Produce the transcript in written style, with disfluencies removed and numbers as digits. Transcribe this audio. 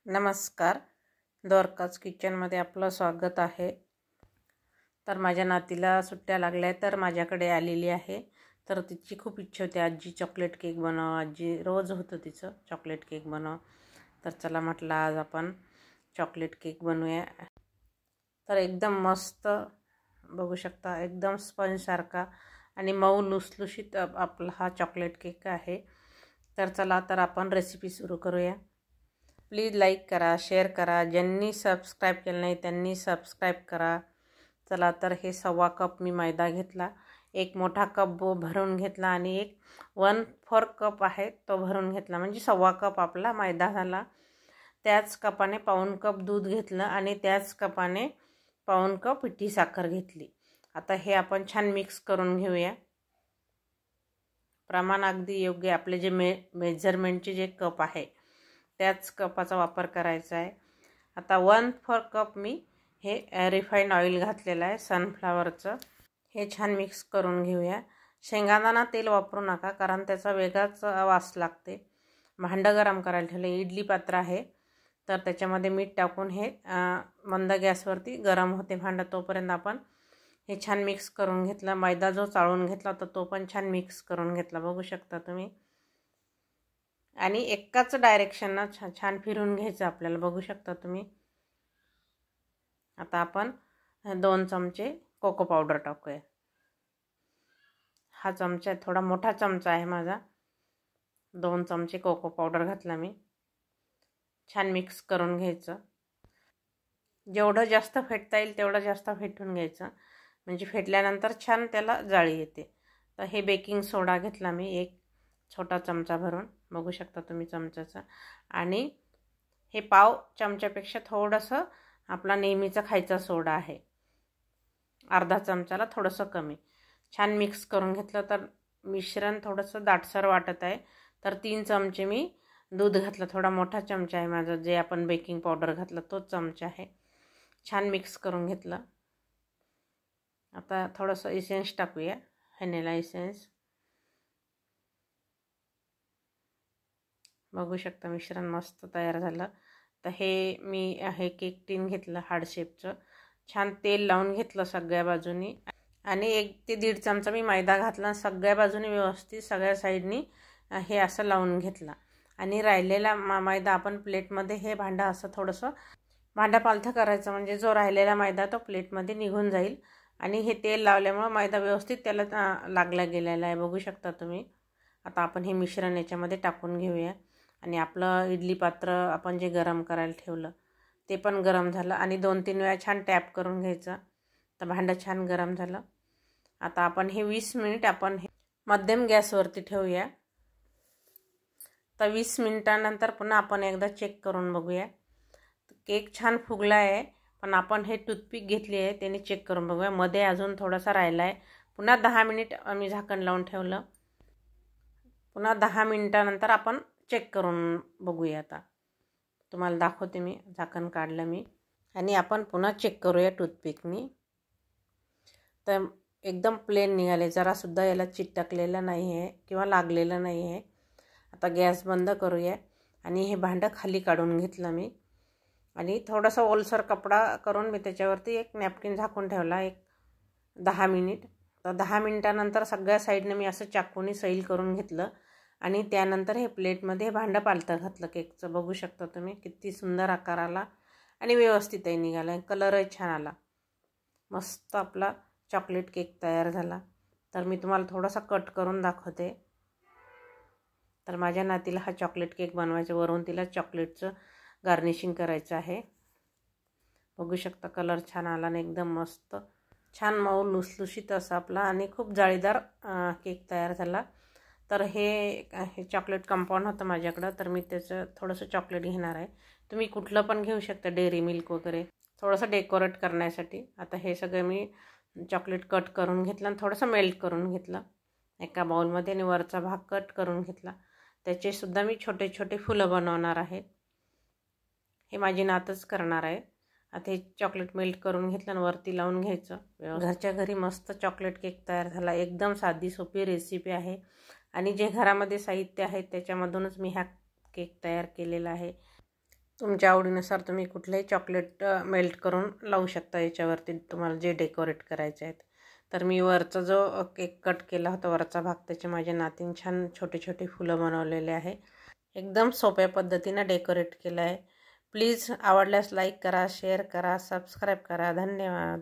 नमस्कार, द्वारकाज किचनमध्ये आपलं स्वागत आहे। तर माझ्या नातीला सुट्ट्या लागल्या तर माझ्याकडे आलेली आहे। तर तिची खूप इच्छा होती आजी चॉकलेट केक बनव, आजी रोज होतं तिचं चॉकलेट केक बनव। तर चला म्हटलं आज आपण चॉकलेट केक बनवूया। तर एकदम मस्त बघू शकता, एकदम स्पंज सारखा आणि मऊ लुसलुशीत आपला हा चॉकलेट केक आहे। तर चला तर आपण रेसिपी सुरू करूया। प्लीज लाईक करा, शेअर करा, ज्यांनी सबस्क्राईब केलं नाही त्यांनी सबस्क्राईब करा। चला तर हे 1.25 कप मी मैदा घेतला, एक मोठा कप भरून घेतला आणि एक 1/4 कप आहे तो भरून घेतला, म्हणजे 1.25 कप आपला मैदा झाला। त्याच कपाने 1/4 कप दूध घेतलं आणि त्याच कपाने 1/4 कप पिठी साखर घेतली। आता हे आपण छान मिक्स करून घेऊया। प्रमाण अगदी योग्य, आपले जे मेजरमेंटचे जे कप आहे त्याच कपाचा वापर करायचा आहे। आता 1/4 कप मी हे रिफाइंड ऑइल घातलेलं आहे सनफ्लावरचं। हे छान मिक्स करून घेऊया। शेंगदाणा तेल वापरू नका, कारण त्याचा वेगळाच वास लागते। भांडं गरम करायला ठेवलं, इडली पात्र आहे तर त्याच्यामध्ये मीठ टाकून हे मंद गॅसवरती गरम होते भांडं, तोपर्यंत आपण हे छान मिक्स करून घेतलं। मैदा जो चाळून घेतला होता तो पण छान मिक्स करून घेतला, बघू शकता तुम्ही। आणि एकाच डायरेक्शनला छान फिरून घ्यायचं आपल्याला, बघू शकता तुम्ही। आता आपण 2 चमचे कोको पावडर टाकूया। हा चमचा थोडा मोठा चमचा आहे माझा, 2 चमचे कोको पावडर घातला मी। छान मिक्स करून घ्यायचं, जेवढं जास्त फेटता येईल तेवढं जास्त फेटून घ्यायचं, म्हणजे फेटल्यानंतर छान त्याला जाळी येते। तर हे बेकिंग सोडा घेतला मी, एक छोटा चमचा भरून, बघू शकता तुम्ही चमचाचा। आणि हे पाव चमच्यापेक्षा थोडंसं आपला नेहमीचा खायचा सोडा आहे, अर्धा चमचाला थोडंसं कमी। छान मिक्स करून घेतलं तर मिश्रण थोडंसं दाटसर वाटत आहे, तर 3 चमचे मी दूध घातलं, थोडा मोठा चमचा आहे माझा, जे आपण बेकिंग पावडर घातलं तोच चमचा आहे। छान मिक्स करून घेतलं। आता थोडंसं इसेन्स टाकूया, व्हॅनिला इसेन्स। बघू शकता मिश्रण मस्त तयार झालं। तर हे मी हे केक टीन घेतलं हार्ड शेपचं, छान तेल लावून घेतलं सगळ्या बाजूनी आणि 1 ते 1.5 चमचा मी मैदा घातला, सगळ्या बाजूनी व्यवस्थित सगळ्या साईडनी हे असं लावून घेतला। आणि राहिलेला मैदा आपण प्लेटमध्ये, हे भांडं असं थोडंसं भांडं पालथं करायचं, म्हणजे जो राहिलेला मैदा तो प्लेटमध्ये निघून जाईल। आणि हे तेल लावल्यामुळे मैदा व्यवस्थित त्याला लागला गेलेला आहे, बघू शकता तुम्ही। आता आपण हे मिश्रण याच्यामध्ये टाकून घेऊया आणि आपलं इडली पात्र आपण जे गरम करायला ठेवलं ते पण गरम झालं आणि 2-3 वेळा छान टॅप करून घ्यायचं, तर भांडं छान गरम झालं। आता आपण हे 20 मिनिट आपण हे मध्यम गॅसवरती ठेवूया। तर 20 मिनिटानंतर पुन्हा आपण एकदा चेक करून बघूया। केक छान फुगला आहे, पण आपण हे टूथपिक घेतली आहे त्याने चेक करून बघूया, मध्ये अजून थोडासा राहिला आहे। पुन्हा 10 मिनिट मी झाकण लावून ठेवलं, पुन्हा 10 मिनिटानंतर आपण चेक करून बघूया। आता तुम्हाला दाखवते मी, झाकण काढलं मी आणि आपण पुन्हा चेक करूया टूथपिकनी। तर एकदम प्लेन निघाले, जरासुद्धा याला चिटकलेलं नाही आहे किंवा लागलेलं नाही आहे। आता गॅस बंद करूया आणि हे भांडं खाली काढून घेतलं मी आणि थोडासा ओलसर कपडा करून मी त्याच्यावरती एक नॅपकिन झाकून ठेवला, एक 10 मिनिट। तर 10 मिनिटानंतर सगळ्या साईडने मी असं चाकूने सैल करून घेतलं आणि त्यानंतर हे प्लेटमध्ये भांडं पालथं घातलं केकचं, बघू शकता तुम्ही। किती सुंदर आकार आला आणि व्यवस्थितही निघाला, कलरही छान आला, मस्त आपला चॉकलेट केक तयार झाला। तर मी तुम्हाला थोडासा कट करून दाखवते। तर माझ्या नातीला हा चॉकलेट केक बनवायचा, वरून तिला चॉकलेटचं गार्निशिंग करायचं आहे, बघू शकता। कलर छान आला आणि एकदम मस्त छान मऊ लुसलुशीत असा आपला आणि खूप जाळीदार केक तयार झाला। तर हे चॉकलेट कंपाऊंड होतं माझ्याकडं, तर मी त्याचं थोडंसं चॉकलेट घेणार आहे। तुम्ही कुठलं पण घेऊ शकता, डेअरी मिल्क वगैरे, थोडंसं डेकोरेट करण्यासाठी। आता हे सगळं मी चॉकलेट कट करून घेतलं आणि थोडंसं मेल्ट करून घेतलं एका बाउलमध्ये आणि वरचा भाग कट करून घेतला। त्याचेसुद्धा मी छोटे छोटे फुलं बनवणार आहे, हे माझी नातच करणार आहे। आता हे चॉकलेट मेल्ट करून घेतलं आणि वरती लावून घ्यायचं। घरच्या घरी मस्त चॉकलेट केक तयार झाला, एकदम साधी सोपी रेसिपी आहे आणि जे घरामध्ये साहित्य आहे त्याच्यामधूनच मी हा केक तयार केलेला आहे। तुमच्या आवडीनुसार तुम्ही कुठलेही चॉकलेट मेल्ट करून लावू शकता याच्यावरती तुम्हाला जे डेकोरेट करायचे आहेत. तर मी वरचा जो केक कट केला होता वरचा भाग त्याचे माझ्या नातीने छान छोटे छोटे फुलं बनवलेले आहे. एकदम सोप्या पद्धतीने डेकोरेट केलं आहे. प्लीज आवडल्यास लाईक करा, शेअर करा, सबस्क्राईब करा. धन्यवाद.